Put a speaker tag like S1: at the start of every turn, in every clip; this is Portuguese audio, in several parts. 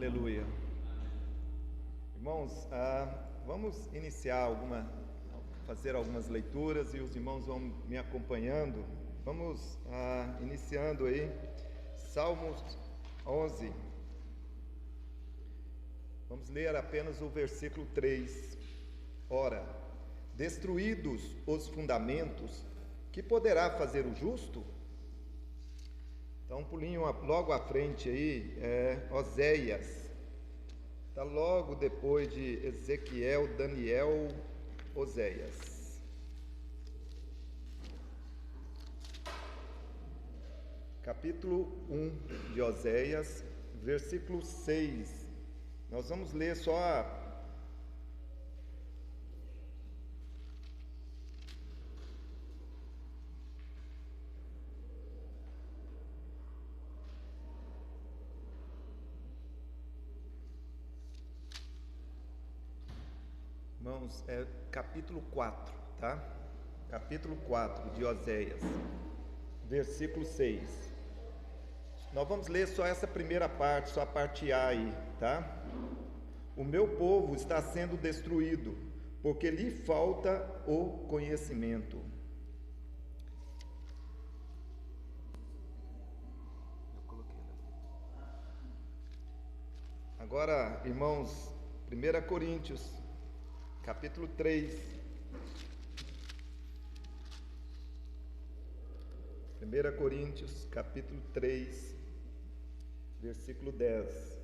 S1: Aleluia. Irmãos, vamos iniciar fazer algumas leituras e os irmãos vão me acompanhando. Vamos iniciando aí, Salmos 11. Vamos ler apenas o versículo 3. Ora, destruídos os fundamentos, que poderá fazer o justo? Então, um pulinho logo à frente aí, Oséias. Está logo depois de Ezequiel, Daniel, Oséias. Capítulo 1 de Oséias, versículo 6. Nós vamos ler só Irmãos, capítulo 4, tá? Capítulo 4 de Oséias, versículo 6. Nós vamos ler só essa primeira parte, só a parte A aí, tá? O meu povo está sendo destruído, porque lhe falta o conhecimento. Agora, irmãos, 1 Coríntios, capítulo 3. 1 Coríntios, capítulo 3, versículo 10.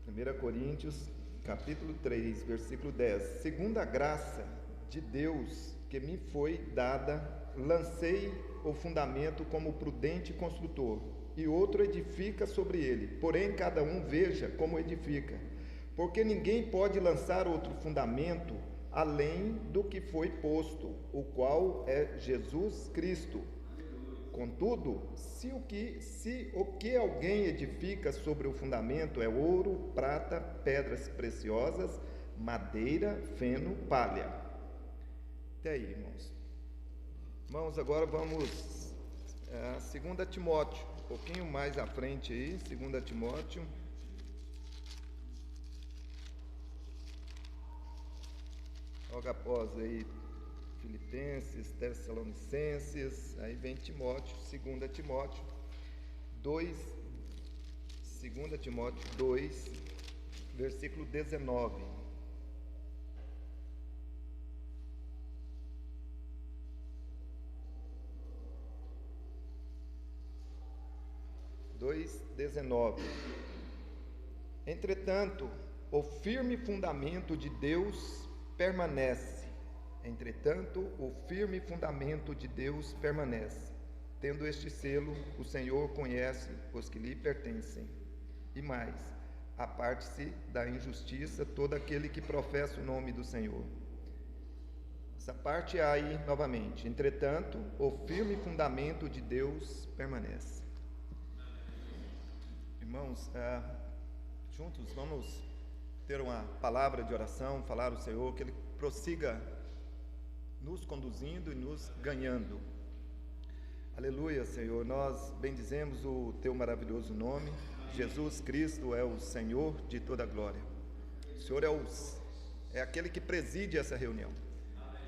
S1: 1 Coríntios, capítulo 3, versículo 10. Segundo a graça de Deus que me foi dada, lancei o fundamento como prudente construtor, e outro edifica sobre ele. Porém, cada um veja como edifica, porque ninguém pode lançar outro fundamento além do que foi posto, o qual é Jesus Cristo. Contudo, se o que alguém edifica sobre o fundamento é ouro, prata, pedras preciosas, madeira, feno, palha. Até aí, irmãos. Irmãos, agora vamos a 2 Timóteo, um pouquinho mais à frente aí, 2 Timóteo. Logo após aí Filipenses, Tessalonicenses, aí vem Timóteo, 2 Timóteo 2, 2 Timóteo 2, versículo 19. Entretanto, o firme fundamento de Deus permanece. Entretanto, o firme fundamento de Deus permanece. Tendo este selo, o Senhor conhece os que lhe pertencem. E mais, aparte-se da injustiça todo aquele que professa o nome do Senhor. Essa parte aí, novamente. Entretanto, o firme fundamento de Deus permanece. Irmãos, juntos vamos ter uma palavra de oração, falar ao Senhor, que Ele prossiga nos conduzindo e nos ganhando. Aleluia, Senhor, nós bendizemos o Teu maravilhoso nome. Jesus Cristo é o Senhor de toda a glória. O Senhor é aquele que preside essa reunião.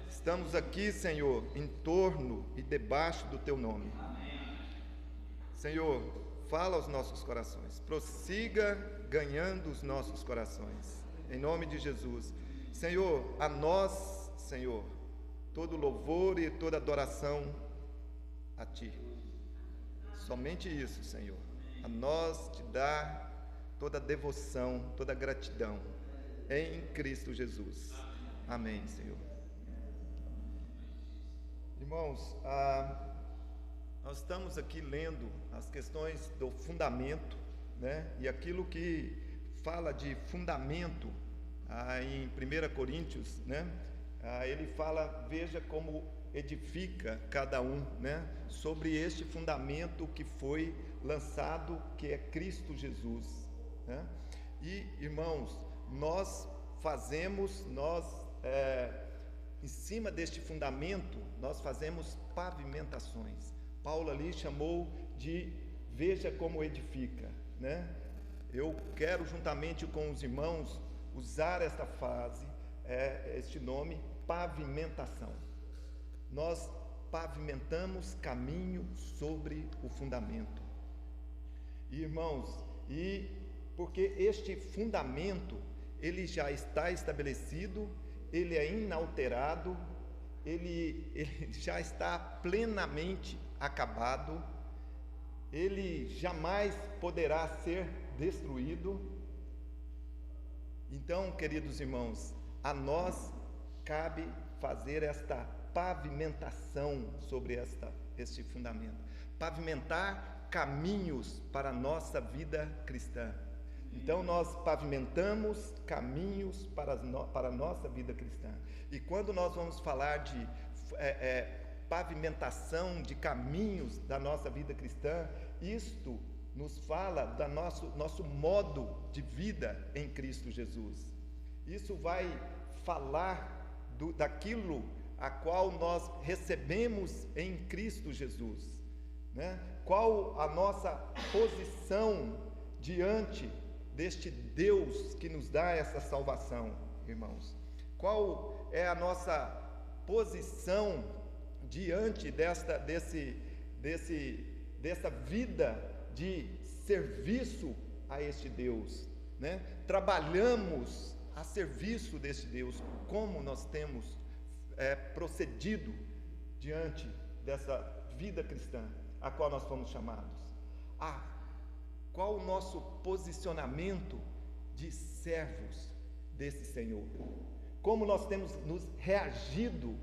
S1: Estamos aqui, Senhor, em torno e debaixo do Teu nome. Senhor, fala aos nossos corações, prossiga ganhando os nossos corações, em nome de Jesus. Senhor, a nós, Senhor, todo louvor e toda adoração a Ti, somente isso, Senhor, a nós te dá toda devoção, toda gratidão, em Cristo Jesus, amém, Senhor. Irmãos, nós estamos aqui lendo as questões do fundamento, né? E aquilo que fala de fundamento, em 1 Coríntios, né? Ele fala, veja como edifica cada um, né? Sobre este fundamento que foi lançado, que é Cristo Jesus, né? E, irmãos, em cima deste fundamento, nós fazemos pavimentações. Paulo ali chamou de Veja Como Edifica, né? Eu quero, juntamente com os irmãos, usar esta frase, este nome, pavimentação. Nós pavimentamos caminho sobre o fundamento. Irmãos, porque este fundamento, ele já está estabelecido, ele é inalterado, ele já está plenamente acabado, ele jamais poderá ser destruído. Então, queridos irmãos, a nós cabe fazer esta pavimentação sobre este fundamento, pavimentar caminhos para a nossa vida cristã. Então nós pavimentamos caminhos para a nossa vida cristã. E quando nós vamos falar de pavimentação de caminhos da nossa vida cristã, isto nos fala do nosso modo de vida em Cristo Jesus. Isso vai falar daquilo a qual nós recebemos em Cristo Jesus, né? Qual a nossa posição diante deste Deus que nos dá essa salvação, irmãos? Qual é a nossa posição diante dessa vida de serviço a este Deus, né? Trabalhamos a serviço deste Deus. Como nós temos procedido diante dessa vida cristã a qual nós fomos chamados? Qual o nosso posicionamento de servos desse Senhor? Como nós temos nos reagido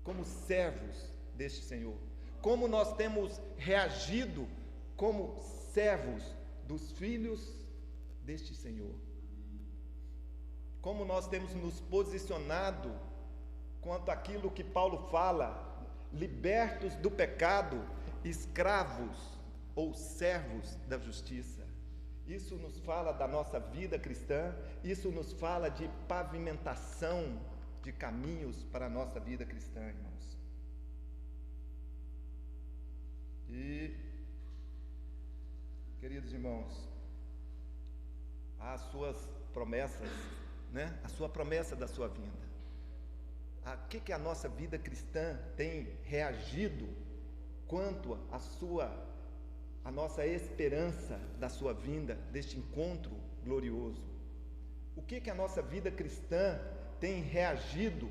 S1: como servos deste Senhor? Como nós temos reagido como servos dos filhos deste Senhor? Como nós temos nos posicionado quanto àquilo que Paulo fala, libertos do pecado, escravos ou servos da justiça? Isso nos fala da nossa vida cristã, isso nos fala de pavimentação de caminhos para a nossa vida cristã, irmãos. E, queridos irmãos, as suas promessas, né? A sua promessa da sua vinda. A que a nossa vida cristã tem reagido quanto a nossa esperança da sua vinda, deste encontro glorioso? O que a nossa vida cristã tem reagido?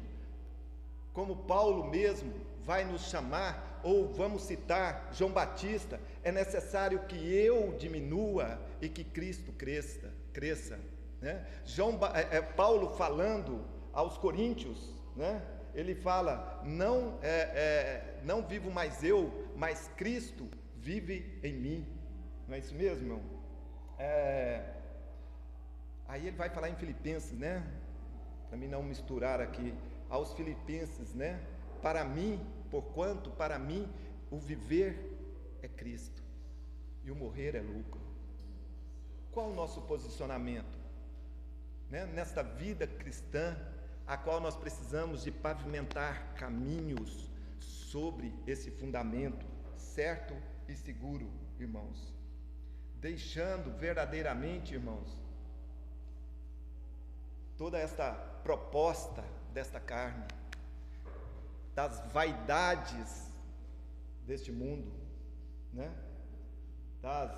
S1: Como Paulo mesmo vai nos chamar, ou vamos citar João Batista, é necessário que eu diminua e que Cristo cresça, né? Paulo falando aos Coríntios, né? Ele fala, não vivo mais eu, mas Cristo vive em mim. Não é isso mesmo, irmão? Aí ele vai falar em Filipenses, né? Para mim não misturar aqui, aos Filipenses, né? Para mim, porquanto para mim o viver é Cristo e o morrer é lucro. Qual o nosso posicionamento, né? Nesta vida cristã, a qual nós precisamos de pavimentar caminhos sobre esse fundamento certo e seguro, irmãos, deixando verdadeiramente, irmãos, toda esta proposta desta carne, das vaidades deste mundo, né? Das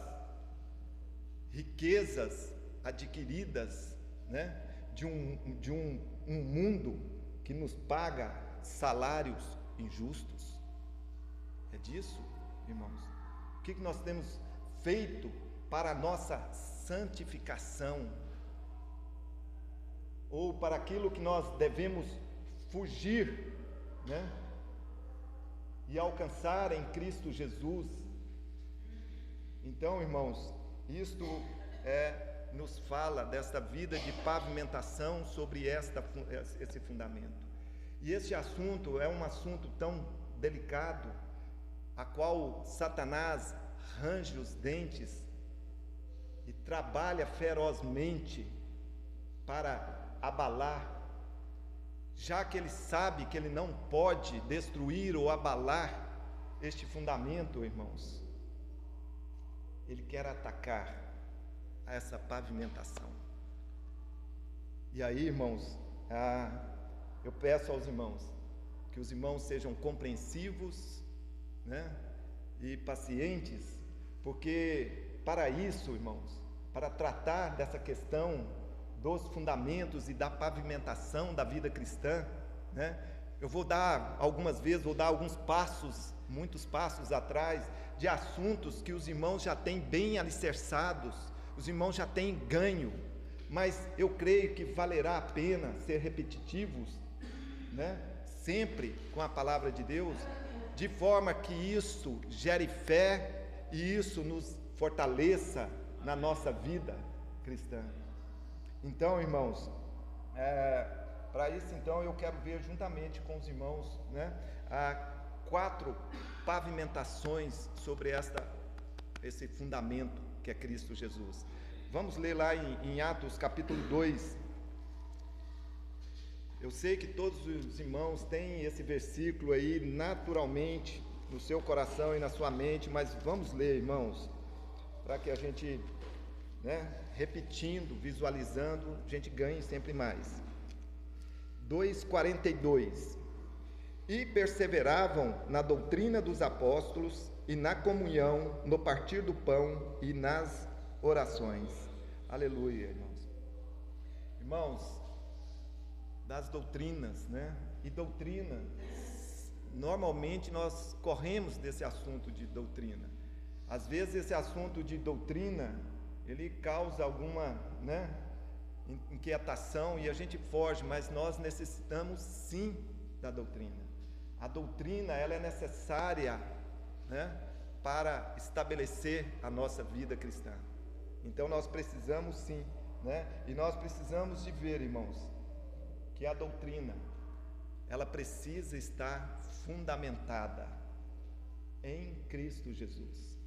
S1: riquezas adquiridas, né? De um mundo que nos paga salários injustos. É disso, irmãos. O que nós temos feito para a nossa santificação? Ou para aquilo que nós devemos fugir, né? E alcançar em Cristo Jesus. Então, irmãos, isto nos fala desta vida de pavimentação sobre esse fundamento. E este assunto é um assunto tão delicado, a qual Satanás range os dentes e trabalha ferozmente para abalar, já que ele sabe que ele não pode destruir ou abalar este fundamento, irmãos. ele quer atacar essa pavimentação. E aí, irmãos, eu peço aos irmãos que os irmãos sejam compreensivos, né, e pacientes, porque para isso, irmãos, para tratar dessa questão dos fundamentos e da pavimentação da vida cristã, né, eu vou dar alguns passos, muitos passos atrás, de assuntos que os irmãos já têm bem alicerçados, os irmãos já têm ganho, mas eu creio que valerá a pena ser repetitivos, né, sempre com a palavra de Deus, de forma que isso gere fé e isso nos fortaleça na nossa vida cristã. Então, irmãos, para isso, então, eu quero ver juntamente com os irmãos, né, 4 pavimentações sobre esse fundamento que é Cristo Jesus. Vamos ler lá em Atos capítulo 2. Eu sei que todos os irmãos têm esse versículo aí naturalmente no seu coração e na sua mente, mas vamos ler, irmãos, para que a gente, né, repetindo, visualizando, a gente ganhe sempre mais. 2:42. E perseveravam na doutrina dos apóstolos e na comunhão, no partir do pão e nas orações. Aleluia, irmãos. Irmãos, das doutrinas, né? E doutrina, normalmente nós corremos desse assunto de doutrina. Às vezes esse assunto de doutrina, ele causa alguma, né, inquietação e a gente foge, mas nós necessitamos sim da doutrina. A doutrina, ela é necessária, né, para estabelecer a nossa vida cristã. Então nós precisamos sim, né? E nós precisamos de ver, irmãos, que a doutrina, ela precisa estar fundamentada em Cristo Jesus.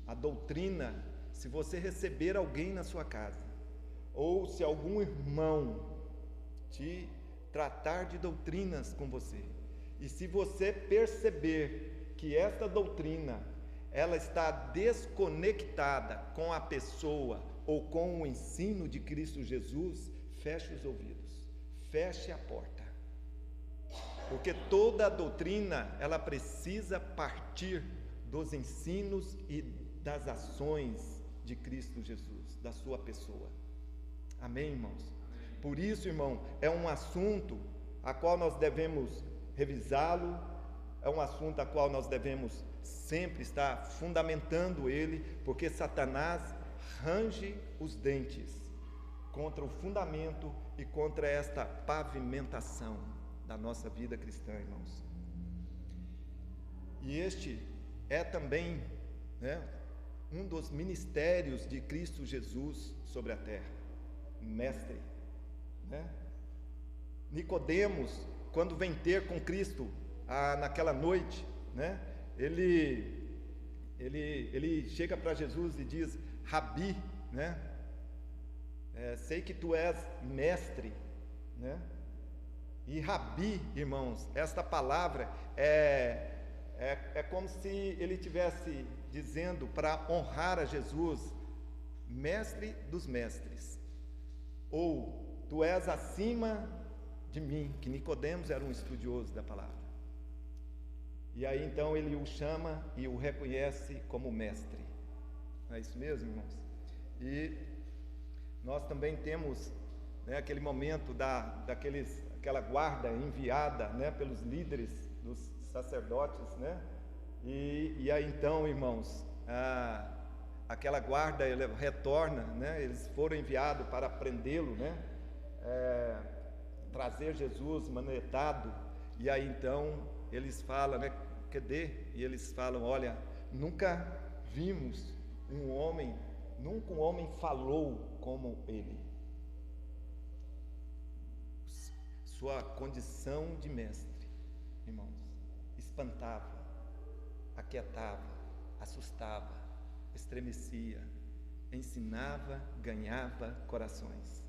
S1: A doutrina, se você receber alguém na sua casa, ou se algum irmão te tratar de doutrinas com você, e se você perceber que esta doutrina, ela está desconectada com a pessoa ou com o ensino de Cristo Jesus, feche os ouvidos, feche a porta, porque toda a doutrina, ela precisa partir dos ensinos e das ações de Cristo Jesus, da sua pessoa. Amém, irmãos? Por isso, irmão, é um assunto a qual nós devemos revisá-lo, é um assunto a qual nós devemos sempre estar fundamentando ele, porque Satanás range os dentes contra o fundamento e contra esta pavimentação da nossa vida cristã, irmãos. E este é também, né, um dos ministérios de Cristo Jesus sobre a terra, mestre, né? Nicodemos, quando vem ter com Cristo naquela noite, né, ele chega para Jesus e diz: Rabi, né, sei que tu és mestre, né? E Rabi, irmãos, esta palavra é como se ele estivesse dizendo, para honrar a Jesus, mestre dos mestres, ou tu és acima de mim, que Nicodemos era um estudioso da palavra. E aí então ele o chama e o reconhece como mestre. Não é isso mesmo, irmãos? E nós também temos, né, aquele momento aquela guarda enviada, né, pelos líderes dos sacerdotes, né? E aí então, irmãos, aquela guarda retorna, né? Eles foram enviados para prendê-lo, né? Trazer Jesus manetado. E aí então eles falam, né? Cadê? E eles falam: olha, nunca vimos nunca um homem falou como ele. Sua condição de mestre, irmãos, espantava, aquietava, assustava, estremecia, ensinava, ganhava corações.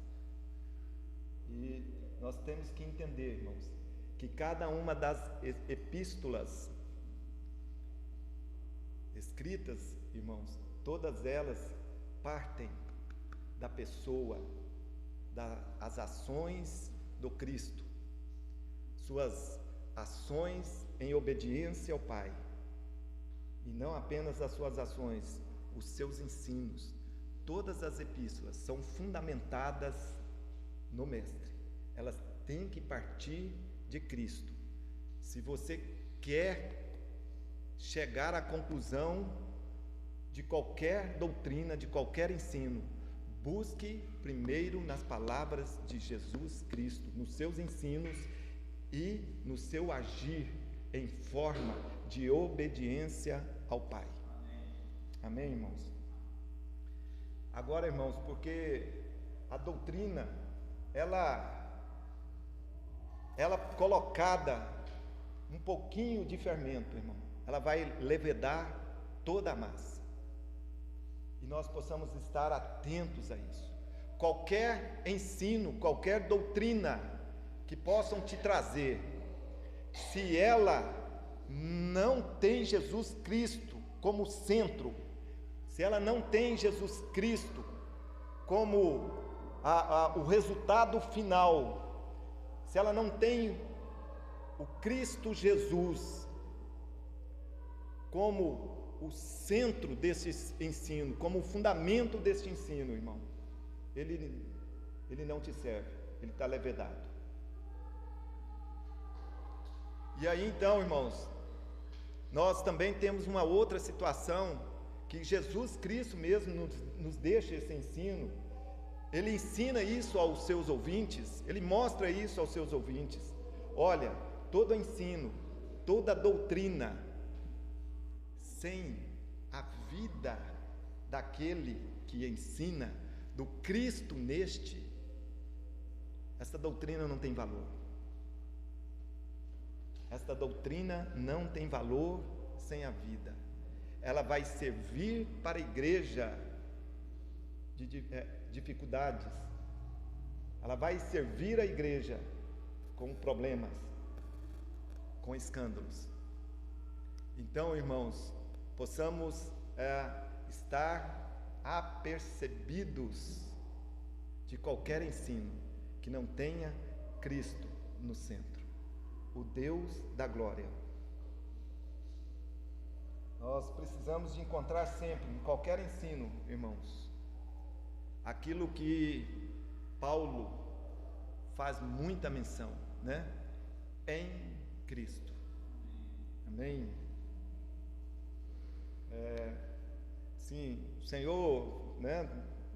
S1: E nós temos que entender, irmãos, que cada uma das epístolas escritas, irmãos, todas elas partem da pessoa, das ações do Cristo, suas ações em obediência ao Pai, e não apenas as suas ações, os seus ensinos. Todas as epístolas são fundamentadas no Mestre, elas têm que partir de Cristo. Se você quer chegar à conclusão de qualquer doutrina, de qualquer ensino, busque primeiro nas palavras de Jesus Cristo, nos seus ensinos e no seu agir em forma de obediência ao Pai. Amém, irmãos? Agora, irmãos, porque a doutrina, ela colocada um pouquinho de fermento, irmão, ela vai levedar toda a massa. E nós possamos estar atentos a isso. Qualquer ensino, qualquer doutrina que possam te trazer, se ela não tem Jesus Cristo como centro, se ela não tem Jesus Cristo como o resultado final, se ela não tem o Cristo Jesus como o centro desse ensino, como o fundamento desse ensino, irmão, ele não te serve, ele está levedado. E aí então, irmãos, nós também temos uma outra situação, que Jesus Cristo mesmo nos deixa esse ensino. Ele ensina isso aos seus ouvintes, ele mostra isso aos seus ouvintes. Olha, todo ensino, toda doutrina, sem a vida daquele que ensina, do Cristo neste, essa doutrina não tem valor. Esta doutrina não tem valor sem a vida. Ela vai servir para a igreja de dificuldades. Ela vai servir a igreja com problemas, com escândalos. Então, irmãos, possamos estar apercebidos de qualquer ensino que não tenha Cristo no centro, o Deus da glória. Nós precisamos de encontrar sempre, em qualquer ensino, irmãos, aquilo que Paulo faz muita menção, né? Em Cristo. Amém? Sim, o Senhor, né,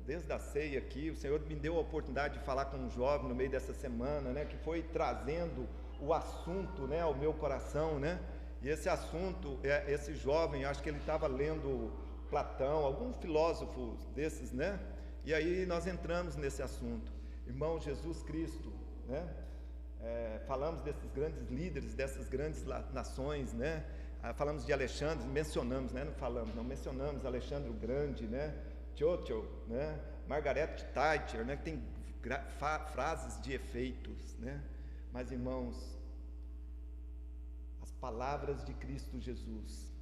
S1: desde a ceia aqui, o Senhor me deu a oportunidade de falar com um jovem no meio dessa semana, né, que foi trazendo o assunto, né, ao meu coração, né? E esse assunto, esse jovem, acho que ele estava lendo Platão, algum filósofo desses, né? E aí nós entramos nesse assunto. Irmão, Jesus Cristo, né? Falamos desses grandes líderes, dessas grandes nações, né? Falamos de Alexandre, mencionamos, né? Não mencionamos Alexandre o Grande, né? Churchill, né? Margaret Thatcher, né? Que tem frases de efeitos, né? Mas, irmãos, as palavras de Cristo Jesus,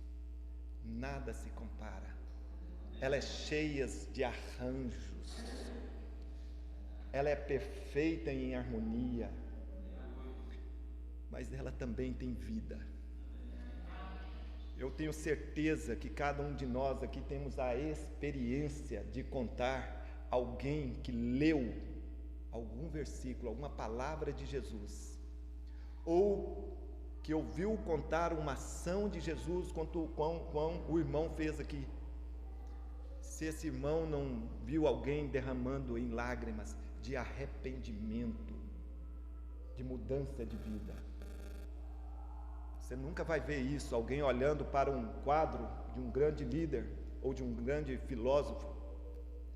S1: nada se compara. Elas cheias de arranjos, ela é perfeita em harmonia, mas ela também tem vida. Eu tenho certeza que cada um de nós aqui temos a experiência de contar alguém que leu algum versículo, alguma palavra de Jesus, ou que ouviu contar uma ação de Jesus, quanto o irmão fez aqui. Se esse irmão não viu alguém derramando em lágrimas de arrependimento, de mudança de vida, você nunca vai ver isso, alguém olhando para um quadro de um grande líder ou de um grande filósofo,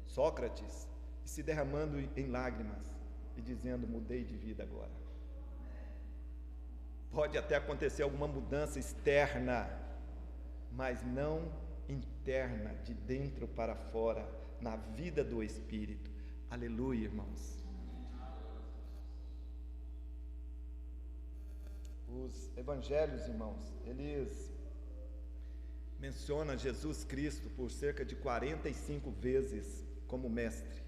S1: Sócrates, e se derramando em lágrimas e dizendo: mudei de vida agora. Pode até acontecer alguma mudança externa, mas não interna, de dentro para fora, na vida do Espírito. Aleluia, irmãos. Os evangelhos, irmãos, menciona Jesus Cristo por cerca de 45 vezes como mestre.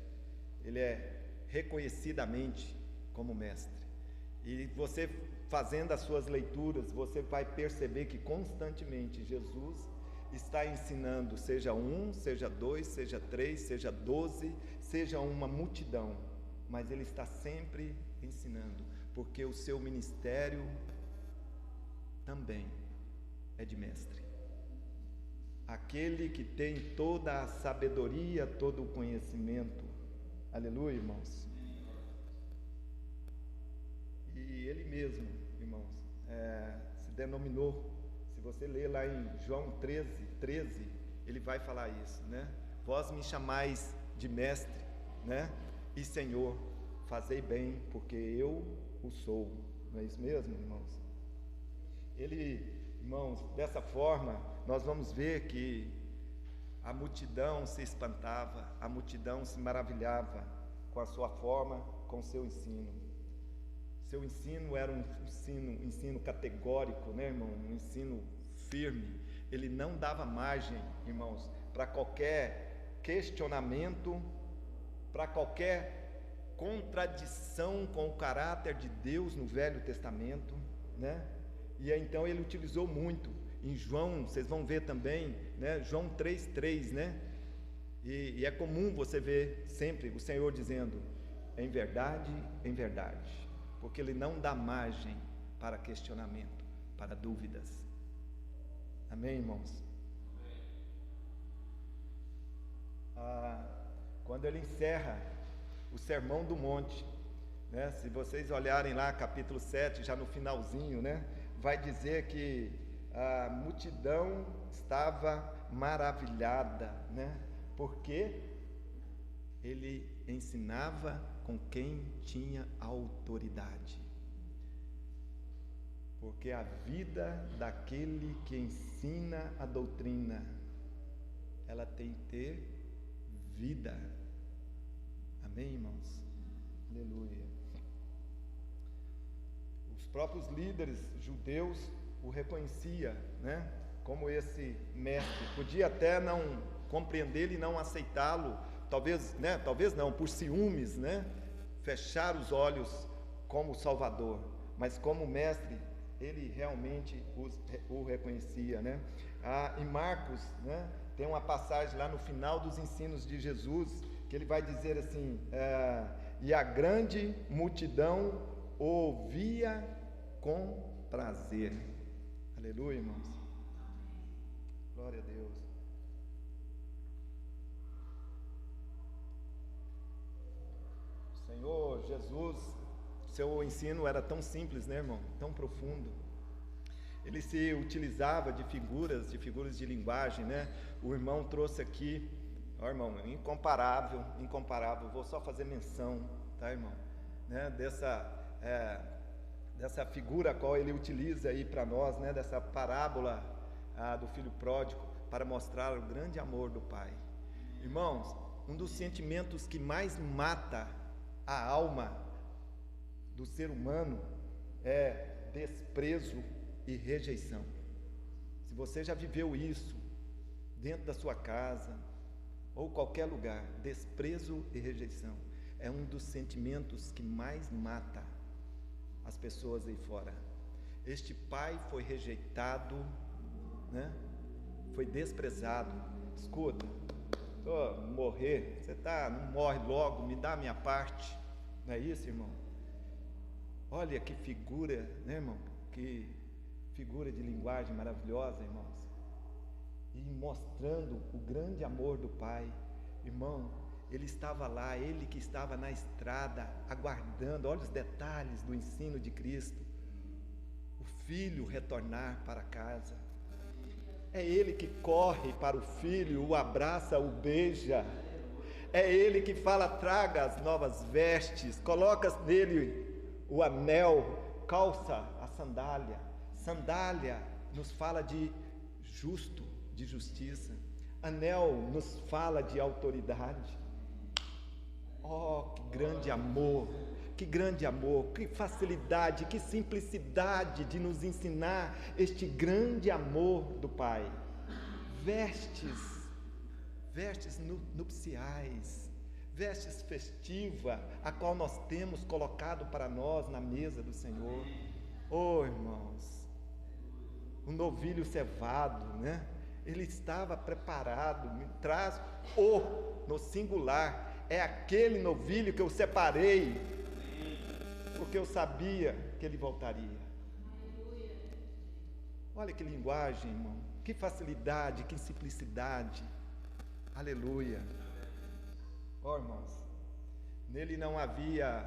S1: Ele é reconhecidamente como mestre. E você fazendo as suas leituras, você vai perceber que constantemente Jesus está ensinando, seja um, seja dois, seja três, seja 12, seja uma multidão, mas ele está sempre ensinando, porque o seu ministério também é de mestre. Aquele que tem toda a sabedoria, todo o conhecimento. Aleluia, irmãos. E ele mesmo, irmãos, se denominou, se você ler lá em João 13, ele vai falar isso, né? Vós me chamais de mestre, né? E Senhor, fazei bem, porque eu o sou. Não é isso mesmo, irmãos? Ele, irmãos, dessa forma, nós vamos ver que a multidão se espantava, a multidão se maravilhava com a sua forma, com o seu ensino. Seu ensino era um ensino categórico, né, irmão? Um ensino firme. Ele não dava margem, irmãos, para qualquer questionamento, para qualquer contradição com o caráter de Deus no Velho Testamento, né? E então ele utilizou muito. Em João, vocês vão ver também, né? João 3:3, né? E é comum você ver sempre o Senhor dizendo, em verdade, porque ele não dá margem para questionamento, para dúvidas. Amém, irmãos? Quando ele encerra o Sermão do Monte, né? Se vocês olharem lá, capítulo 7, já no finalzinho, né? Vai dizer que a multidão estava maravilhada, né? Porque ele ensinava com quem tinha autoridade. Porque a vida daquele que ensina a doutrina, ela tem que ter vida. Amém, irmãos? Aleluia. Os próprios líderes judeus o reconhecia, né, como esse mestre. Podia até não compreendê-lo e não aceitá-lo, talvez não, por ciúmes, né, fechar os olhos como Salvador, mas como mestre, ele realmente o reconhecia, né? Em Marcos, né, tem uma passagem lá no final dos ensinos de Jesus, que ele vai dizer assim, e a grande multidão ouvia com prazer. Aleluia, irmãos. Glória a Deus. Senhor Jesus, seu ensino era tão simples, né, irmão? Tão profundo. Ele se utilizava de figuras de linguagem, né? O irmão trouxe aqui, ó, irmão, incomparável. Vou só fazer menção, tá, irmão? Né? Dessa figura a qual ele utiliza aí para nós, né? Dessa parábola do filho pródigo, para mostrar o grande amor do Pai. Irmãos, um dos sentimentos que mais mata a alma do ser humano é desprezo e rejeição. Se você já viveu isso dentro da sua casa ou qualquer lugar, desprezo e rejeição é um dos sentimentos que mais mata as pessoas aí fora. Este pai foi rejeitado, né? Foi desprezado. Escuta, morrer, não morre logo, me dá a minha parte. Não é isso, irmão? Olha que figura, né, irmão? Que figura de linguagem maravilhosa, irmãos. E mostrando o grande amor do Pai. Irmão, ele estava lá, ele que estava na estrada, aguardando, olha os detalhes do ensino de Cristo. O filho retornar para casa. É ele que corre para o filho, o abraça, o beija. É ele que fala, traga as novas vestes, coloca nele o anel, calça a sandália. Sandália nos fala de justo, de justiça. Anel nos fala de autoridade. Oh, que grande amor, que facilidade, que simplicidade de nos ensinar este grande amor do Pai. vestes nupciais, vestes festiva, a qual nós temos colocado para nós na mesa do Senhor. Oh, irmãos, o novilho cevado, né? Ele estava preparado, me traz no singular, é aquele novilho que eu separei, porque eu sabia que ele voltaria. Olha que linguagem, irmão, que facilidade, que simplicidade, aleluia. Ó, irmãos, nele não havia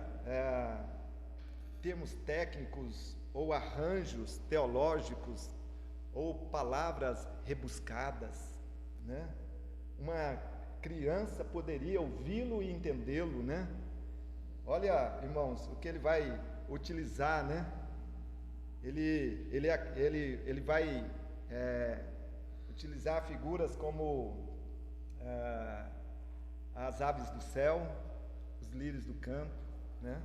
S1: termos técnicos ou arranjos teológicos ou palavras rebuscadas, né? Uma criança poderia ouvi-lo e entendê-lo, né? Olha, irmãos, o que ele vai utilizar, né? Ele vai utilizar figuras como as aves do céu, os lírios do campo, né?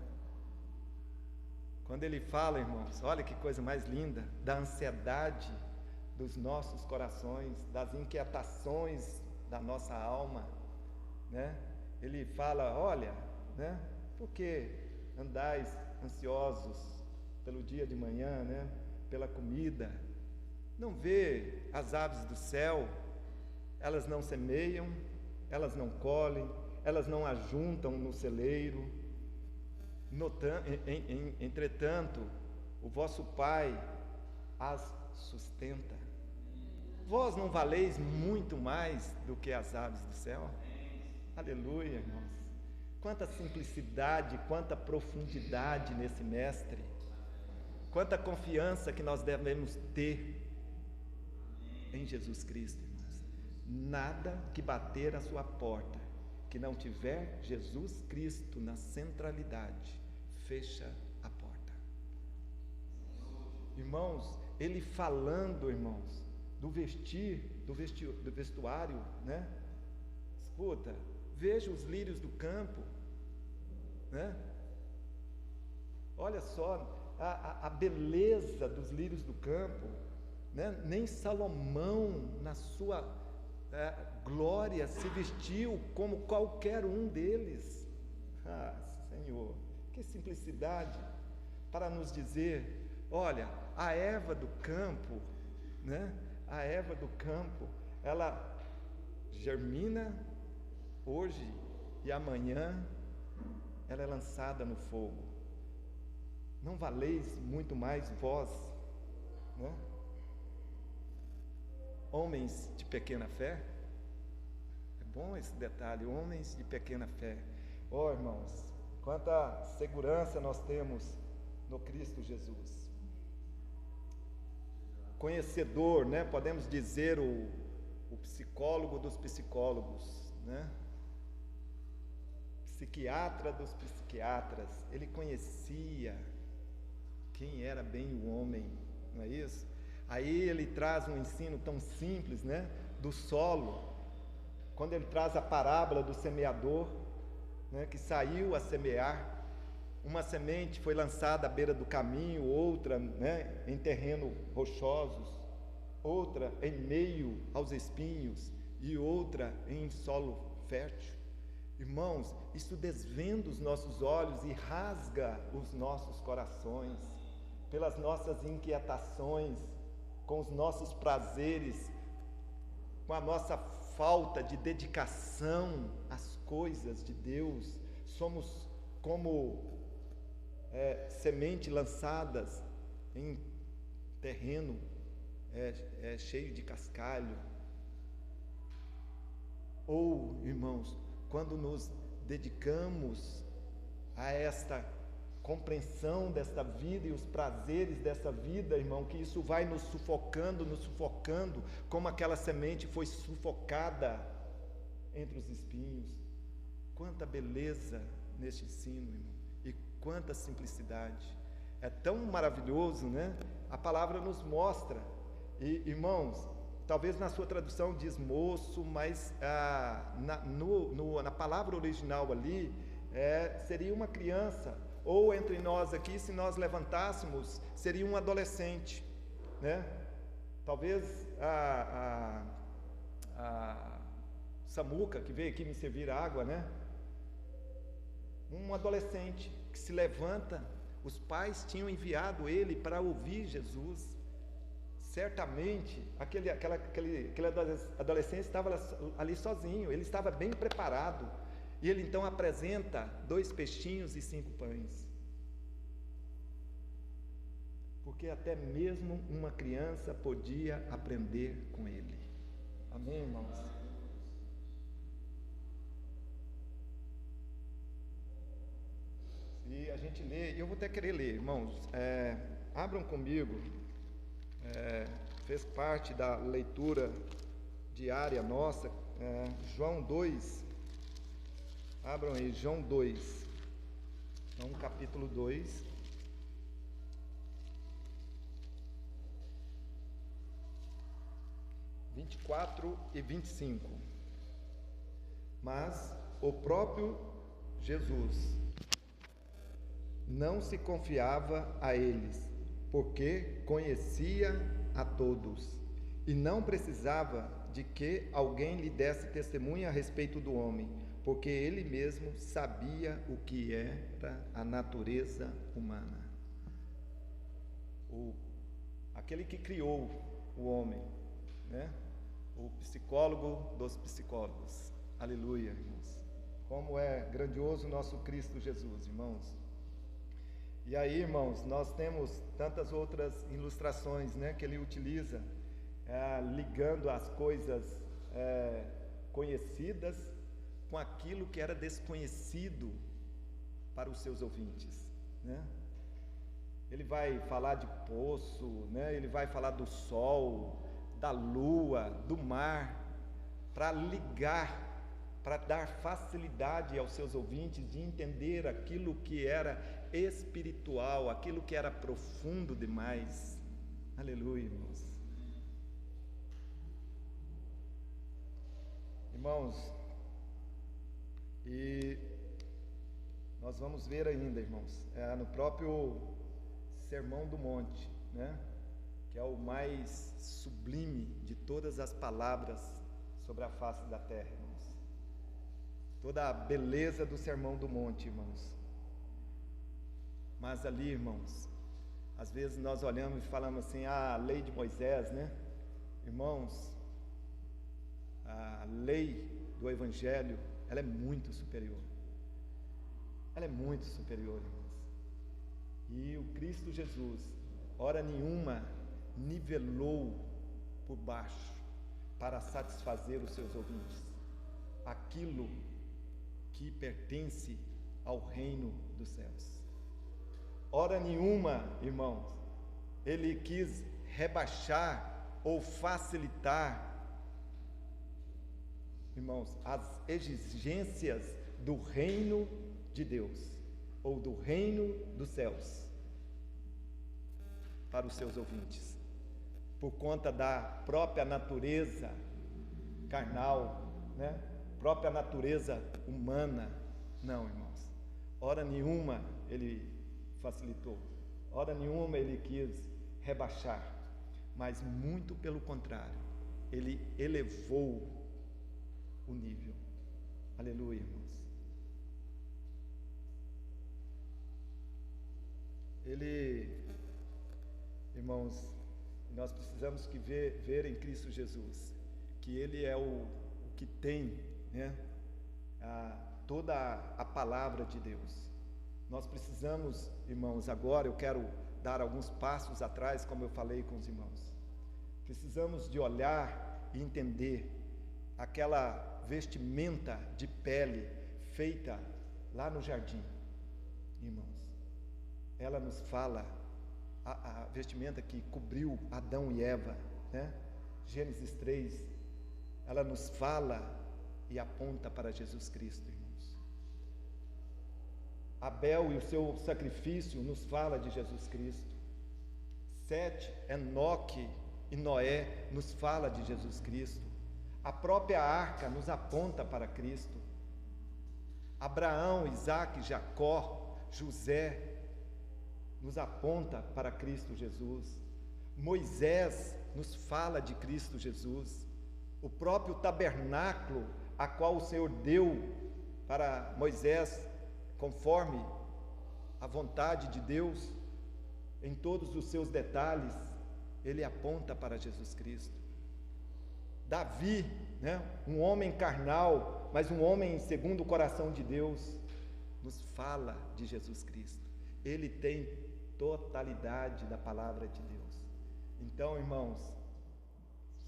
S1: Quando ele fala, irmãos, olha que coisa mais linda, da ansiedade dos nossos corações, das inquietações da nossa alma, né? Ele fala, olha, né? Por que andais ansiosos pelo dia de manhã, né? Pela comida? Não vê as aves do céu? Elas não semeiam, elas não colhem, elas não ajuntam no celeiro. Entretanto, o vosso Pai as sustenta. Vós não valeis muito mais do que as aves do céu? Aleluia, irmãos. Quanta simplicidade, quanta profundidade nesse mestre. Quanta confiança que nós devemos ter em Jesus Cristo, irmãos. Nada que bater à sua porta, que não tiver Jesus Cristo na centralidade, fecha a porta. Irmãos, ele falando, irmãos, do vestuário, né? Escuta, veja os lírios do campo, né? Olha só a beleza dos lírios do campo, né? Nem Salomão, na sua glória, se vestiu como qualquer um deles. Ah, Senhor, que simplicidade para nos dizer, olha, a erva do campo, né? A erva do campo, ela germina hoje e amanhã ela é lançada no fogo. Não valeis muito mais vós, né? Homens de pequena fé? É bom esse detalhe, homens de pequena fé. Oh, irmãos, quanta segurança nós temos no Cristo Jesus. Conhecedor, né? Podemos dizer o psicólogo dos psicólogos, né? Psiquiatra dos psiquiatras. Ele conhecia quem era bem o homem, não é isso? Aí ele traz um ensino tão simples, né? Do solo, quando ele traz a parábola do semeador, né? Que saiu a semear. Uma semente foi lançada à beira do caminho, outra, né, em terreno rochosos, outra em meio aos espinhos e outra em solo fértil. Irmãos, isso desvenda os nossos olhos e rasga os nossos corações pelas nossas inquietações, com os nossos prazeres, com a nossa falta de dedicação às coisas de Deus. Somos como semente lançadas em terreno cheio de cascalho. Ou, irmãos, quando nos dedicamos a esta compreensão desta vida e os prazeres dessa vida, irmão, que isso vai nos sufocando, como aquela semente foi sufocada entre os espinhos. Quanta beleza neste ensino, irmão. Quanta simplicidade, é tão maravilhoso, né? A palavra nos mostra, e irmãos, talvez na sua tradução diz moço, mas na palavra original ali, seria uma criança, ou entre nós aqui, se nós levantássemos, seria um adolescente, né? Talvez a Samuca, que veio aqui me servir água, né? Um adolescente que se levanta, os pais tinham enviado ele para ouvir Jesus. Certamente, aquele adolescente estava ali sozinho, ele estava bem preparado, e ele então apresenta 2 peixinhos e 5 pães. Porque até mesmo uma criança podia aprender com ele. Amém, irmãos? E a gente lê, e eu vou até querer ler, irmãos, abram comigo, fez parte da leitura diária nossa, João 2, abram aí, João 2, João capítulo 2, (24 e 25). Mas o próprio Jesus não se confiava a eles, porque conhecia a todos, e não precisava de que alguém lhe desse testemunha a respeito do homem, porque ele mesmo sabia o que era a natureza humana. Aquele que criou o homem, né? O psicólogo dos psicólogos. Aleluia, irmãos. Como é grandioso o nosso Cristo Jesus, irmãos. E aí, irmãos, nós temos tantas outras ilustrações, né, que ele utiliza, ligando as coisas conhecidas com aquilo que era desconhecido para os seus ouvintes, né? Ele vai falar de poço, né? Ele vai falar do sol, da lua, do mar, para ligar, para dar facilidade aos seus ouvintes de entender aquilo que era espiritual, aquilo que era profundo demais. Aleluia, irmãos. Irmãos, e nós vamos ver ainda, irmãos, no próprio Sermão do Monte, né? Que é o mais sublime de todas as palavras sobre a face da terra, irmãos. Toda a beleza do Sermão do Monte, irmãos. Mas ali, irmãos, às vezes nós olhamos e falamos assim, a lei de Moisés, né? Irmãos, a lei do Evangelho, ela é muito superior. Ela é muito superior, irmãos. E o Cristo Jesus, hora nenhuma, nivelou por baixo para satisfazer os seus ouvintes aquilo que pertence ao reino dos céus. Hora nenhuma, irmãos, ele quis rebaixar ou facilitar, irmãos, as exigências do reino de Deus ou do reino dos céus para os seus ouvintes, por conta da própria natureza carnal, né? Própria natureza humana. Não, irmãos, hora nenhuma ele facilitou, hora nenhuma ele quis rebaixar, mas muito pelo contrário, ele elevou o nível. Aleluia, irmãos. Irmãos, nós precisamos ver em Cristo Jesus que Ele é o que tem, né, toda a palavra de Deus. Nós precisamos, irmãos, agora eu quero dar alguns passos atrás, como eu falei com os irmãos. Precisamos de olhar e entender aquela vestimenta de pele feita lá no jardim, irmãos. Ela nos fala, a vestimenta que cobriu Adão e Eva, né? Gênesis 3, ela nos fala e aponta para Jesus Cristo, irmãos. Abel e o seu sacrifício nos fala de Jesus Cristo. Sete, Enoque e Noé nos fala de Jesus Cristo. A própria arca nos aponta para Cristo. Abraão, Isaque, Jacó, José nos aponta para Cristo Jesus. Moisés nos fala de Cristo Jesus. o próprio tabernáculo a qual o Senhor deu para Moisés, conforme a vontade de Deus, em todos os seus detalhes, ele aponta para Jesus Cristo. Davi, né, um homem carnal, mas um homem segundo o coração de Deus, nos fala de Jesus Cristo. Ele tem totalidade da palavra de Deus. Então, irmãos,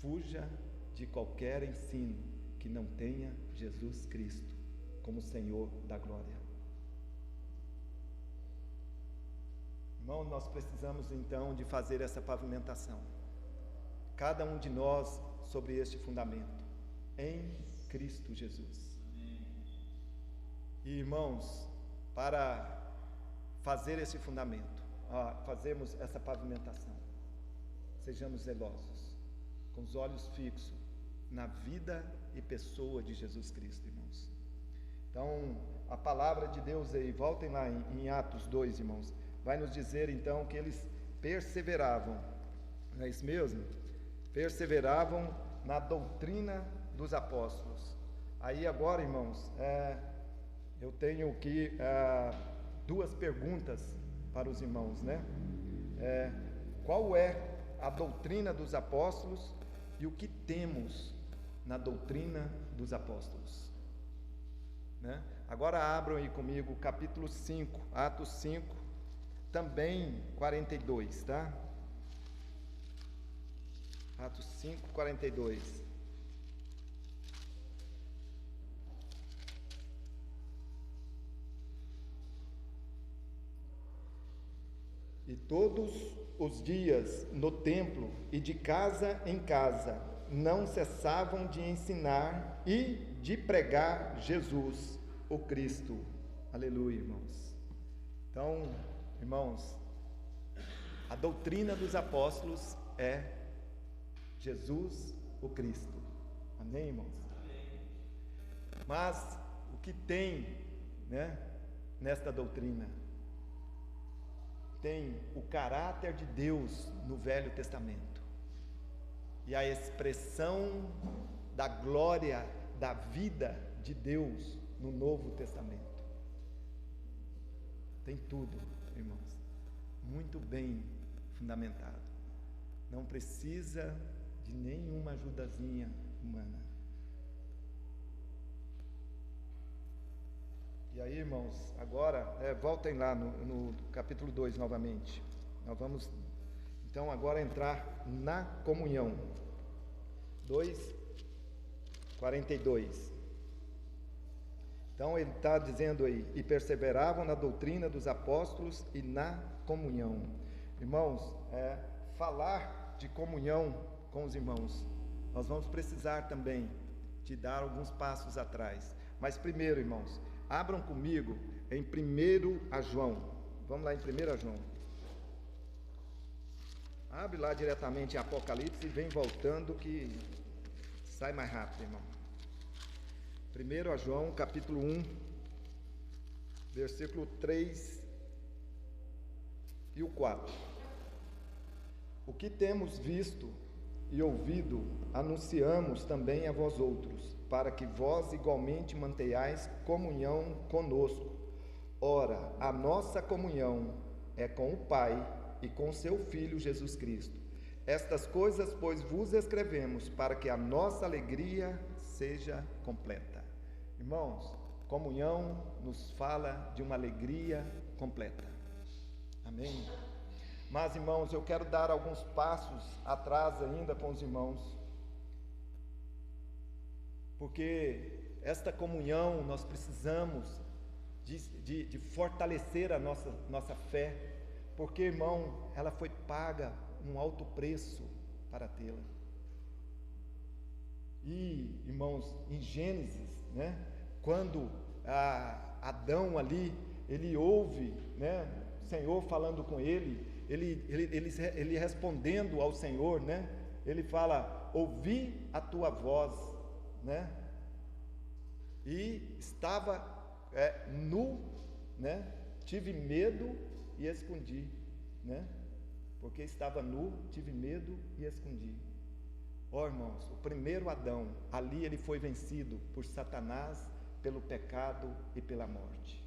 S1: fuja de qualquer ensino que não tenha Jesus Cristo como Senhor da glória. Irmão, nós precisamos então de fazer essa pavimentação, cada um de nós sobre este fundamento, em Cristo Jesus. E irmãos, para fazer esse fundamento, fazermos essa pavimentação, sejamos zelosos, com os olhos fixos na vida e pessoa de Jesus Cristo, irmãos. Então, a palavra de Deus aí, voltem lá em Atos 2, irmãos, vai nos dizer então que eles perseveravam, não é isso mesmo? Perseveravam na doutrina dos apóstolos. Aí agora, irmãos, eu tenho aqui duas perguntas para os irmãos, né? Qual é a doutrina dos apóstolos e o que temos na doutrina dos apóstolos, né? Agora abram aí comigo capítulo 5, Atos 5, também 42, tá? Atos 5, 42. E todos os dias no templo e de casa em casa não cessavam de ensinar e de pregar Jesus, o Cristo. Aleluia, irmãos. Então, irmãos, a doutrina dos apóstolos é Jesus, o Cristo. Amém, irmãos? Mas o que tem, né, nesta doutrina? Tem o caráter de Deus no Velho Testamento e a expressão da glória, da vida de Deus no Novo Testamento. Tem tudo, irmãos, muito bem fundamentado. Não precisa de nenhuma ajudazinha humana. E aí, irmãos, agora, voltem lá no capítulo 2 novamente. Nós vamos, então, agora entrar na comunhão. 2:42. Então, ele está dizendo aí, e perseveravam na doutrina dos apóstolos e na comunhão. Irmãos, falar de comunhão com os irmãos, nós vamos precisar também de dar alguns passos atrás. Mas primeiro, irmãos, abram comigo em 1 João. Vamos lá em 1 João. Abre lá diretamente em Apocalipse e vem voltando que sai mais rápido, irmão. 1 João, capítulo 1, versículo 3 e o 4. O que temos visto e ouvido, anunciamos também a vós outros, para que vós igualmente mantenhais comunhão conosco. Ora, a nossa comunhão é com o Pai e com seu Filho Jesus Cristo. Estas coisas, pois, vos escrevemos, para que a nossa alegria seja completa. Irmãos, comunhão nos fala de uma alegria completa. Amém? Mas, irmãos, eu quero dar alguns passos atrás ainda com os irmãos, porque esta comunhão nós precisamos de fortalecer a nossa fé, porque, irmão, ela foi paga um alto preço para tê-la. E, irmãos, em Gênesis, né, quando Adão ali, ele ouve, né, o Senhor falando com ele respondendo ao Senhor, né, ele fala, ouvi a tua voz, né, e estava nu, né, tive medo e escondi, né, porque estava nu, tive medo e escondi. Ó irmãos, o primeiro Adão, ali ele foi vencido por Satanás, pelo pecado e pela morte.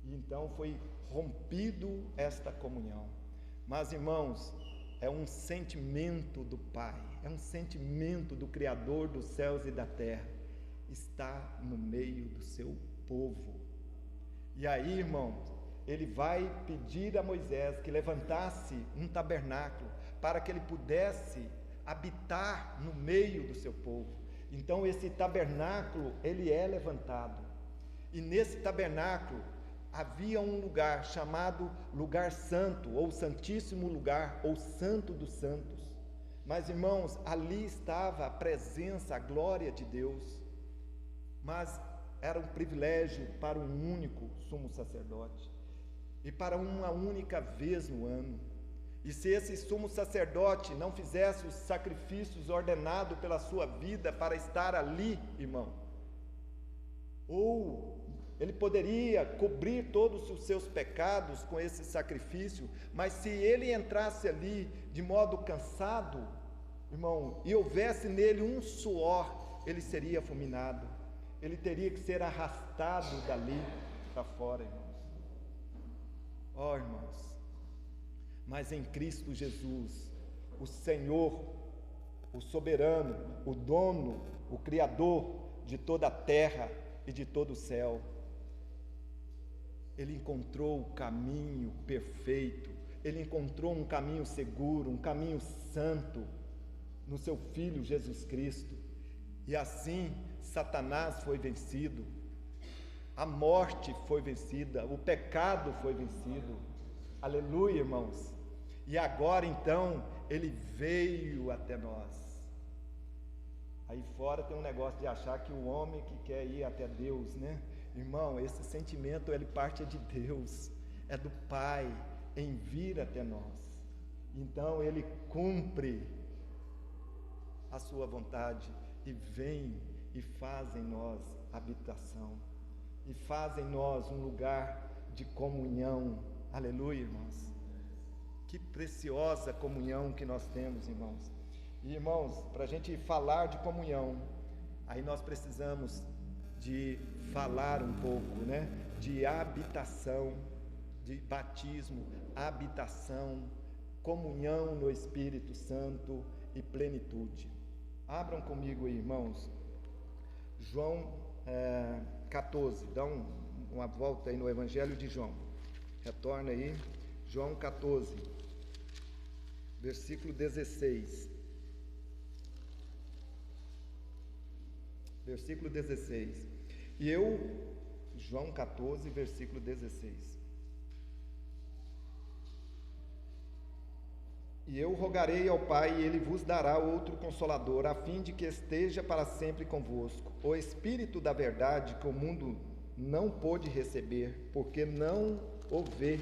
S1: E então foi rompido esta comunhão. Mas irmãos, é um sentimento do Pai, é um sentimento do Criador dos céus e da terra, está no meio do seu povo. E aí, irmãos, ele vai pedir a Moisés que levantasse um tabernáculo para que ele pudesse habitar no meio do seu povo. Então esse tabernáculo, ele é levantado. E nesse tabernáculo havia um lugar chamado lugar santo, ou santíssimo lugar, ou santo dos santos. Mas irmãos, ali estava a presença, a glória de Deus. Mas era um privilégio para um único sumo sacerdote, e para uma única vez no ano. E se esse sumo sacerdote não fizesse os sacrifícios ordenados pela sua vida para estar ali, irmão, ou ele poderia cobrir todos os seus pecados com esse sacrifício, mas se ele entrasse ali de modo cansado, irmão, e houvesse nele um suor, ele seria fulminado, ele teria que ser arrastado dali para fora, irmãos. Ó irmãos, mas em Cristo Jesus, o Senhor, o soberano, o dono, o Criador de toda a terra e de todo o céu, ele encontrou o caminho perfeito, ele encontrou um caminho seguro, um caminho santo no seu Filho Jesus Cristo, e assim Satanás foi vencido, a morte foi vencida, o pecado foi vencido, aleluia, irmãos. E agora então ele veio até nós. Aí fora tem um negócio de achar que o homem que quer ir até Deus, né? Irmão, esse sentimento ele parte de Deus, é do Pai em vir até nós. Então ele cumpre a sua vontade e vem e faz em nós habitação, e faz em nós um lugar de comunhão. Aleluia, irmãos. Que preciosa comunhão que nós temos, irmãos. E irmãos, para a gente falar de comunhão, aí nós precisamos de falar um pouco, né? De habitação, de batismo, habitação, comunhão no Espírito Santo e plenitude. Abram comigo aí, irmãos, João 14, dá uma volta aí no Evangelho de João, retorna aí, João 14, versículo 16, João 14, versículo 16, e eu rogarei ao Pai, e Ele vos dará outro Consolador, a fim de que esteja para sempre convosco, o Espírito da verdade, que o mundo não pôde receber, porque não o vê,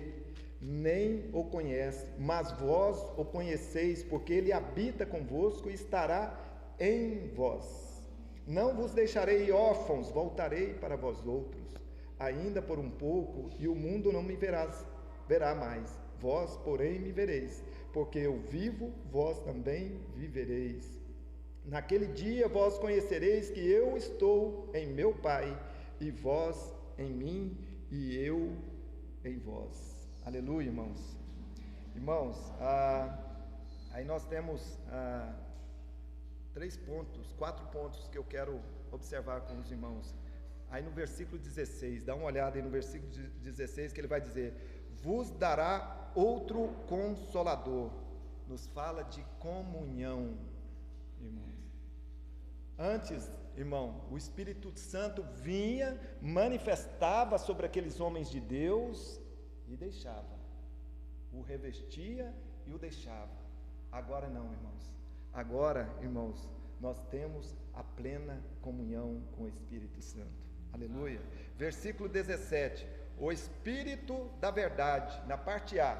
S1: nem o conhece, mas vós o conheceis, porque Ele habita convosco e estará em vós. Não vos deixarei órfãos, voltarei para vós outros, ainda por um pouco, e o mundo não me verá mais, vós, porém, me vereis, porque eu vivo, vós também vivereis. Naquele dia vós conhecereis que eu estou em meu Pai, e vós em mim, e eu em vós. Aleluia, irmãos. Irmãos, aí nós temos 4 pontos que eu quero observar com os irmãos. Aí no versículo 16, dá uma olhada aí no versículo 16, que ele vai dizer: vos dará outro Consolador. Nos fala de comunhão, irmãos. Antes, irmão, o Espírito Santo vinha, manifestava sobre aqueles homens de Deus e deixava, o revestia e o deixava. Agora não, irmãos. Agora, irmãos, nós temos a plena comunhão com o Espírito Santo. Aleluia. Versículo 17. O Espírito da verdade, na parte A,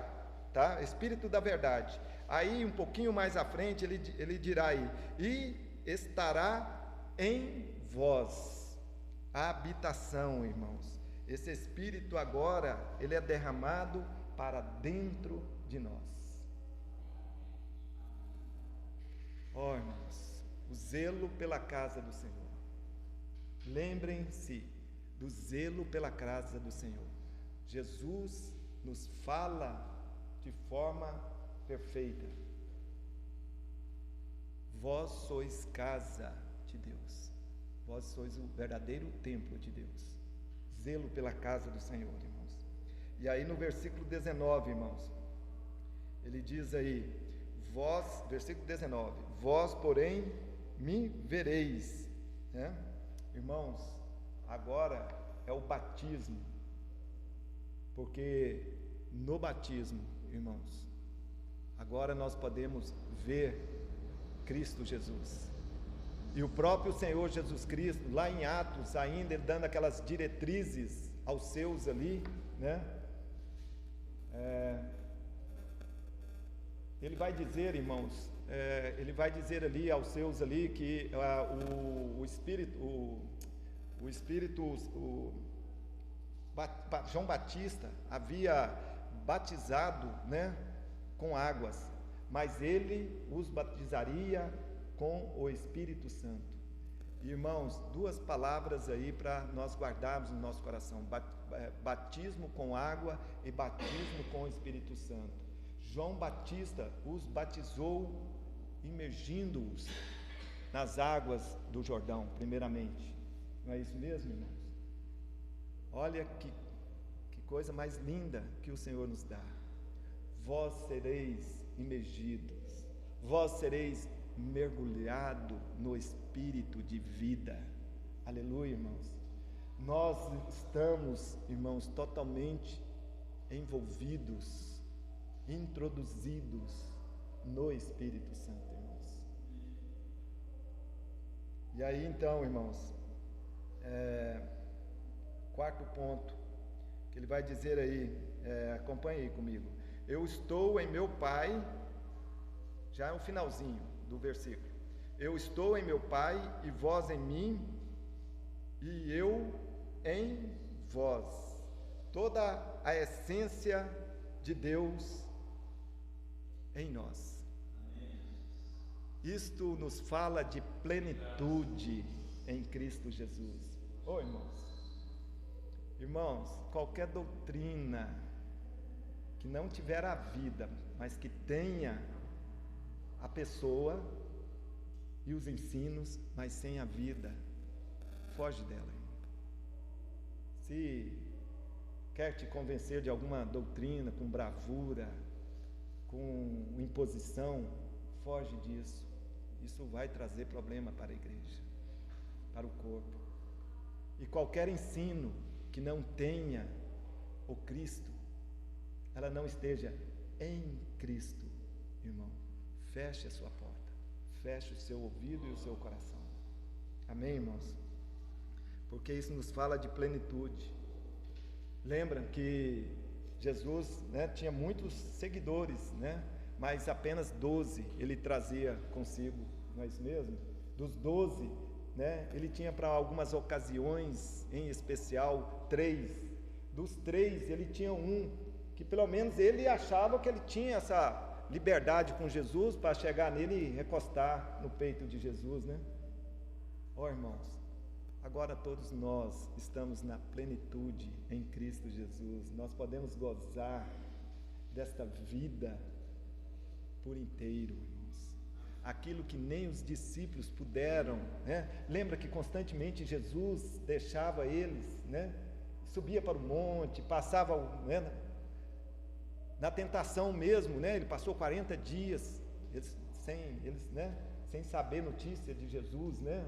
S1: tá? Espírito da verdade. Aí, um pouquinho mais à frente, ele dirá aí: e estará em vós. A habitação, irmãos. Esse Espírito agora, ele é derramado para dentro de nós. Ó, irmãos, o zelo pela casa do Senhor. Lembrem-se do zelo pela casa do Senhor. Jesus nos fala de forma perfeita. Vós sois casa de Deus. Vós sois o verdadeiro templo de Deus. Zelo pela casa do Senhor, irmãos. E aí no versículo 19, irmãos, ele diz aí, versículo 19, vós, porém, me vereis, né? Irmãos, agora é o batismo, porque no batismo, irmãos, agora nós podemos ver Cristo Jesus. E o próprio Senhor Jesus Cristo, lá em Atos, ainda ele dando aquelas diretrizes aos seus ali, né? Ele vai dizer, irmãos, ele vai dizer ali aos seus ali que João Batista havia batizado, né, com águas, mas ele os batizaria com o Espírito Santo. Irmãos, duas palavras aí para nós guardarmos no nosso coração: batismo com água e batismo com o Espírito Santo. João Batista os batizou imergindo-os nas águas do Jordão, primeiramente. Não é isso mesmo, irmãos? Olha que coisa mais linda que o Senhor nos dá. Vós sereis imergidos, vós sereis mergulhado no Espírito de vida. Aleluia, irmãos. Nós estamos, irmãos, totalmente envolvidos, introduzidos no Espírito Santo, irmãos. E aí então, irmãos, quarto ponto que ele vai dizer aí, acompanhe aí comigo. Eu estou em meu Pai, já é o finalzinho do versículo. Eu estou em meu Pai e vós em mim, e eu em vós. Toda a essência de Deus em nós. Isto nos fala de plenitude em Cristo Jesus. Ô, irmãos, qualquer doutrina que não tiver a vida, mas que tenha a pessoa e os ensinos, mas sem a vida, foge dela, irmão. Se quer te convencer de alguma doutrina com bravura, com imposição, foge disso. Isso vai trazer problema para a igreja, para o corpo. E qualquer ensino que não tenha o Cristo, ela não esteja em Cristo, irmão, feche a sua porta, feche o seu ouvido e o seu coração. Amém, irmãos? Porque isso nos fala de plenitude. Lembra que Jesus, né, tinha muitos seguidores, né, mas apenas 12 ele trazia consigo, não é isso mesmo? Dos 12, né, ele tinha para algumas ocasiões, em especial, 3. Dos 3, ele tinha um, que pelo menos ele achava que ele tinha essa liberdade com Jesus para chegar nele e recostar no peito de Jesus, né? Ó, irmãos, agora todos nós estamos na plenitude em Cristo Jesus. Nós podemos gozar desta vida por inteiro, irmãos. Aquilo que nem os discípulos puderam, né? Lembra que constantemente Jesus deixava eles, né? Subia para o monte, passava, né? Na tentação mesmo, né? Ele passou 40 dias sem saber notícia de Jesus, né?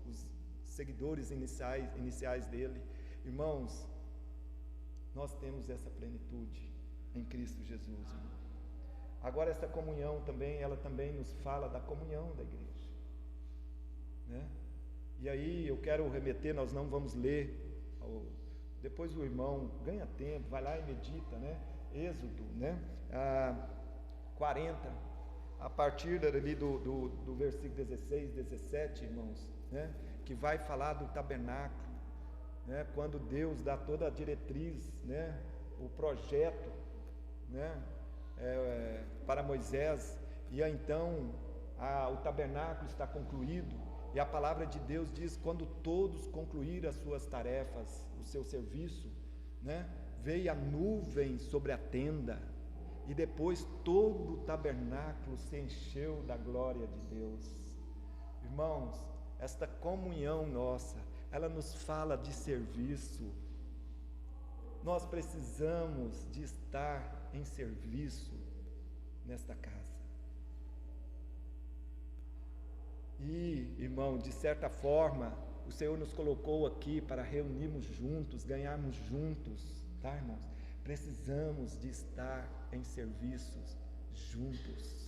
S1: Os seguidores iniciais dele. Irmãos, nós temos essa plenitude em Cristo Jesus, irmão. Agora essa comunhão também, ela também nos fala da comunhão da igreja, né? E aí eu quero remeter, nós não vamos ler, depois o irmão ganha tempo, vai lá e medita, né? Êxodo, né? 40, a partir ali do versículo 16, 17, irmãos, né? Que vai falar do tabernáculo, né? Quando Deus dá toda a diretriz, né? O projeto, né? Para Moisés, e aí, então o tabernáculo está concluído, e a palavra de Deus diz: quando todos concluíram as suas tarefas, o seu serviço, né, veio a nuvem sobre a tenda, e depois todo o tabernáculo se encheu da glória de Deus. Irmãos, esta comunhão nossa, ela nos fala de serviço. Nós precisamos de estar em serviço nesta casa. E, irmão, de certa forma, o Senhor nos colocou aqui para reunirmos juntos, ganharmos juntos, tá, irmãos? Precisamos de estar em serviços juntos.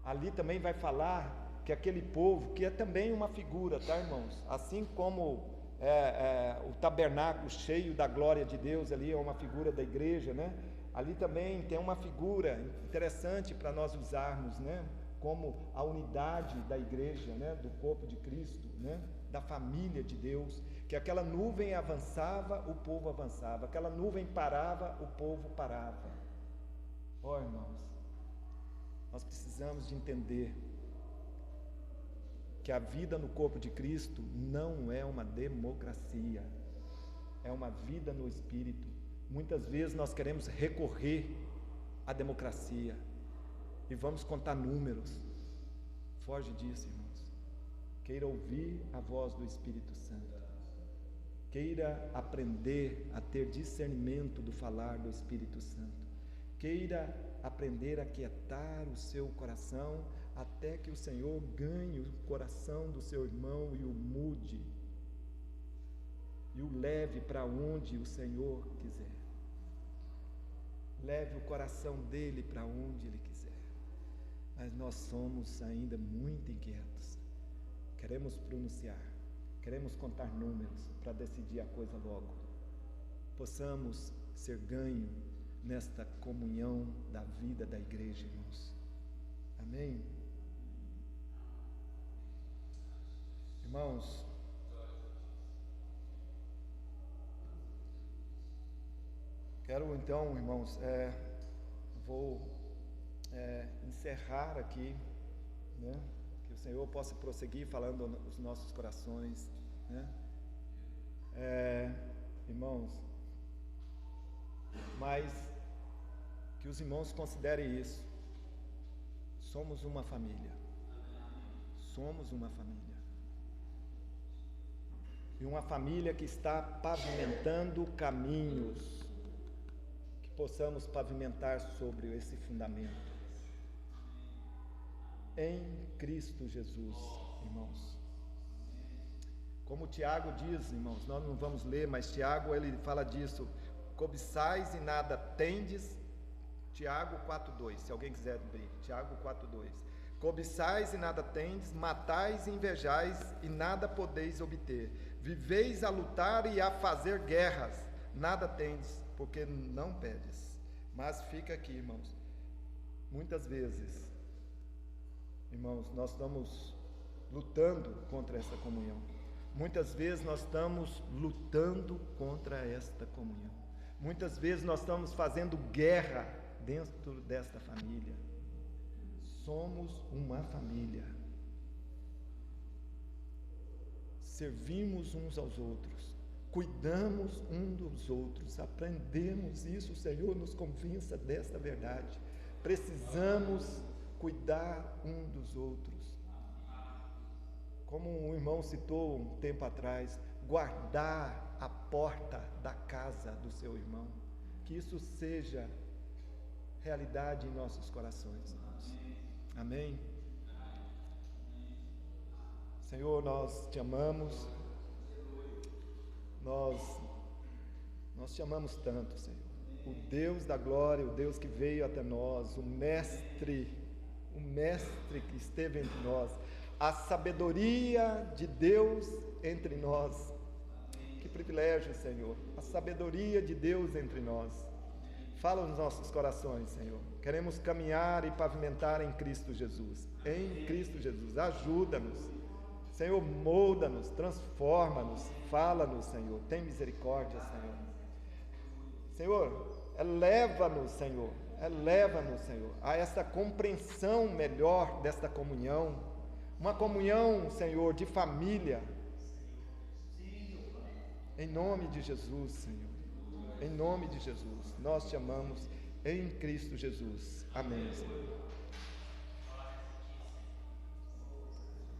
S1: Ali também vai falar que aquele povo, que é também uma figura, tá, irmãos? Assim como o tabernáculo cheio da glória de Deus, ali é uma figura da igreja, né? Ali também tem uma figura interessante para nós usarmos, né? Como a unidade da igreja, né? Do corpo de Cristo, né? Da família de Deus, que aquela nuvem avançava, o povo avançava, aquela nuvem parava, o povo parava. Ó, irmãos, nós precisamos de entender que a vida no corpo de Cristo não é uma democracia, é uma vida no Espírito. Muitas vezes nós queremos recorrer à democracia e vamos contar números. Foge disso, irmãos. Queira ouvir a voz do Espírito Santo. Queira aprender a ter discernimento do falar do Espírito Santo. Queira aprender a quietar o seu coração até que o Senhor ganhe o coração do seu irmão e o mude e o leve para onde o Senhor quiser. Leve o coração dele para onde ele quiser. Mas nós somos ainda muito inquietos. Queremos pronunciar, queremos contar números para decidir a coisa logo. Possamos ser ganho nesta comunhão da vida da igreja, irmãos. Amém? Irmãos, quero então, irmãos, vou encerrar aqui, né? Que o Senhor possa prosseguir falando os nossos corações, né? Irmãos, mas que os irmãos considerem isso. Somos uma família. Somos uma família. E uma família que está pavimentando caminhos, que possamos pavimentar sobre esse fundamento. Em Cristo Jesus, irmãos. Como Tiago diz, irmãos, nós não vamos ler, mas Tiago, ele fala disso: cobiçais e nada tendes. Tiago 4,2, se alguém quiser abrir, Tiago 4,2. Cobiçais e nada tendes, matais e invejais e nada podeis obter. Viveis a lutar e a fazer guerras, nada tendes, porque não pedes. Mas fica aqui, irmãos, muitas vezes, irmãos, nós estamos lutando contra essa comunhão. Muitas vezes nós estamos lutando contra esta comunhão. Muitas vezes nós estamos fazendo guerra dentro desta família. Somos uma família. Servimos uns aos outros, cuidamos uns dos outros, aprendemos isso. O Senhor nos convença desta verdade. Precisamos cuidar um dos outros. Como um irmão citou um tempo atrás, guardar a porta da casa do seu irmão. Que isso seja realidade em nossos corações, irmãos. Amém? Senhor, nós te amamos. Nós te amamos tanto, Senhor. O Deus da glória, o Deus que veio até nós, o Mestre que esteve entre nós, a sabedoria de Deus entre nós. Que privilégio, Senhor, a sabedoria de Deus entre nós. Fala nos nossos corações, Senhor. Queremos caminhar e pavimentar em Cristo Jesus. Em Cristo Jesus, ajuda-nos. Senhor, molda-nos, transforma-nos, fala-nos, Senhor. Tem misericórdia, Senhor. Senhor, eleva-nos, Senhor, Leva-nos, Senhor, a essa compreensão melhor desta comunhão, uma comunhão, Senhor, de família. Em nome de Jesus, Senhor, em nome de Jesus, nós te amamos em Cristo Jesus. Amém, Senhor.